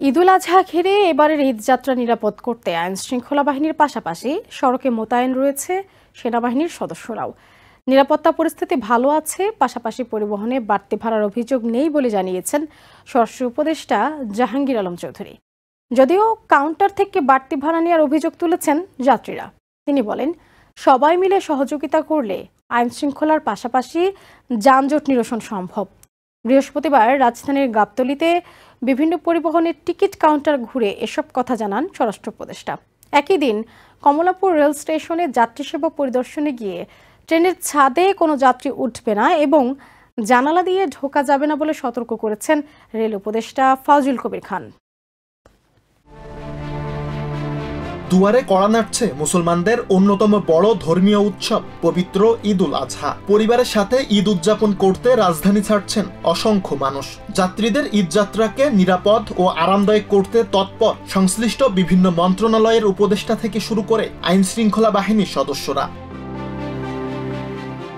ঈদুল আজহা ঘিরে এবারের ঈদযাত্রা নিরাপদ করতে আইনশৃঙ্খলা বাহিনীর পাশাপাশি সড়কে মোতায়েন রয়েছে সেনাবাহিনীর সদস্যরাও। নিরাপত্তা পরিস্থিতি ভালো আছে, পাশাপাশি পরিবহনে বাড়তি ভাড়ার অভিযোগ নেই বলে জানিয়েছেন স্বরাষ্ট্র উপদেষ্টা জাহাঙ্গীর আলম চৌধুরী। যদিও কাউন্টার থেকে বাড়তি ভাড়া নেওয়ার অভিযোগ তুলেছেন যাত্রীরা। তিনি বলেন, সবাই মিলে সহযোগিতা করলে আইনশৃঙ্খলার পাশাপাশি যানজট নিরসন সম্ভব। বৃহস্পতিবার রাজধানীর গাবতলীতে বিভিন্ন পরিবহনের টিকিট কাউন্টার ঘুরে এসব কথা জানান স্বরাষ্ট্র উপদেষ্টা। একই দিন কমলাপুর রেল স্টেশনে যাত্রী সেবা পরিদর্শনে গিয়ে ট্রেনের ছাদে কোনো যাত্রী উঠবে না এবং জানালা দিয়ে ঢোকা যাবে না বলে সতর্ক করেছেন রেল উপদেষ্টা ফাউজুল কবির খান। দুয়ারে কড়া নাড়ছে মুসলমানদের অন্যতম বড় ধর্মীয় উৎসব পবিত্র ঈদুল আজহা। পরিবারের সাথে ঈদ উদযাপন করতে রাজধানী ছাড়ছেন অসংখ্য মানুষ। যাত্রীদের ঈদযাত্রাকে নিরাপদ ও আরামদায়ক করতে তৎপর সংশ্লিষ্ট বিভিন্ন মন্ত্রণালয়ের উপদেষ্টা থেকে শুরু করে আইন শৃঙ্খলা বাহিনীর সদস্যরা।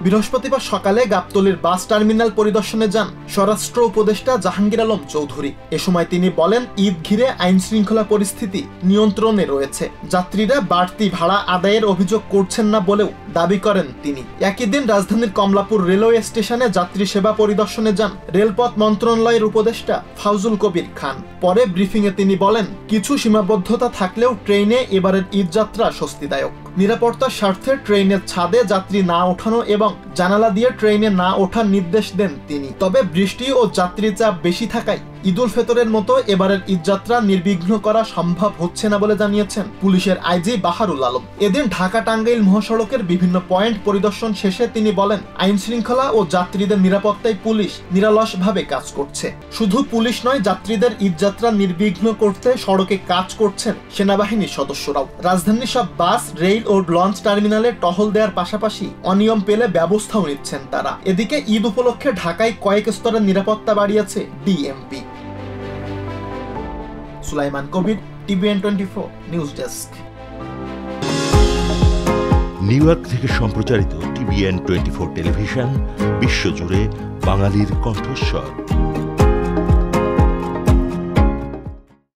বৃহস্পতিবার সকালে গাবতলীর বাস টার্মিনাল পরিদর্শনে যান স্বরাষ্ট্র উপদেষ্টা জাহাঙ্গীর আলম চৌধুরী। এ সময় তিনি বলেন, ঈদ ঘিরে আইন শৃঙ্খলা পরিস্থিতি নিয়ন্ত্রণে রয়েছে। যাত্রীরা বাড়তি ভাড়া আদায়ের অভিযোগ করছেন না বলেও দাবি করেন তিনি। একই দিন রাজধানীর কমলাপুর রেলওয়ে স্টেশনে যাত্রী সেবা পরিদর্শনে যান রেলপথ মন্ত্রণালয়ের উপদেষ্টা ফাউজুল কবির খান। পরে ব্রিফিংয়ে তিনি বলেন, কিছু সীমাবদ্ধতা থাকলেও ট্রেনে এবারের ঈদযাত্রা স্বস্তিদায়ক। নিরাপত্তার স্বার্থে ট্রেনের ছাদে যাত্রী না ওঠানো এবং জানালা দিয়ে ট্রেনে না ওঠার নির্দেশ দেন তিনি। তবে বৃষ্টি ও যাত্রী চাপ বেশি থাকায় ঈদুল ফিতরের মতো এবারের ঈদযাত্রা নির্বিঘ্ন করা সম্ভব হচ্ছে না বলে জানিয়েছেন পুলিশের আইজি বাহারুল আলম। এদিন ঢাকা টাঙ্গাইল মহাসড়কের বিভিন্ন পয়েন্ট পরিদর্শন শেষে তিনি বলেন, আইন শৃঙ্খলা ও যাত্রীদের নিরাপত্তায় পুলিশ নিরলসভাবে কাজ করছে। শুধু পুলিশ নয়, যাত্রীদের ঈদযাত্রা নির্বিঘ্ন করতে সড়কে কাজ করছেন সেনাবাহিনীর সদস্যরাও। রাজধানীর সব বাস, রেল ও লঞ্চ টার্মিনালে টহল দেওয়ার পাশাপাশি অনিয়ম পেলে ব্যবস্থাও নিচ্ছেন তারা। এদিকে ঈদ উপলক্ষে ঢাকায় কয়েক স্তরের নিরাপত্তা বাড়িয়েছে ডিএমপি। সুলাইমান কবির, TVN24 news desk. New York থেকে সম্প্রচারিত TVN24 টেলিভিশন বিশ্বজুড়ে বাঙালির কণ্ঠস্বর।